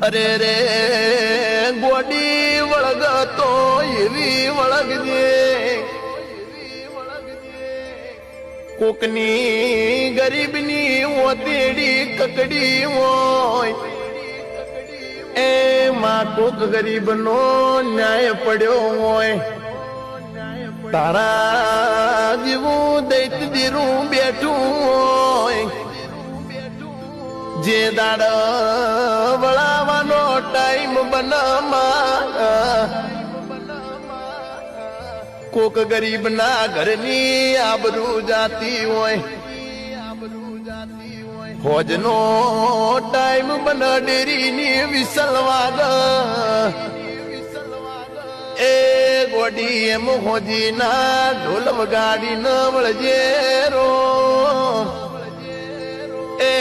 અરે રે ગોડી વળગતો એવી વળગજે કોકની ગરીબની ઓતેડી કકડી હોય એમાં કોક ગરીબનો ન્યાય પડ્યો હોય તારા જેવું દૈત દીરું બેઠું હોય જે દાડ વળાવાનો ટાઈમ બનામાં કોક ગરીબ ના ઘરની આબરૂ જાતી હોય હોજનો ટાઈમ બન ડેરીની વિસલ વાગ એ ગોડી એમ હોજી ના ઢોલ વગાડી ન વળજે રો એ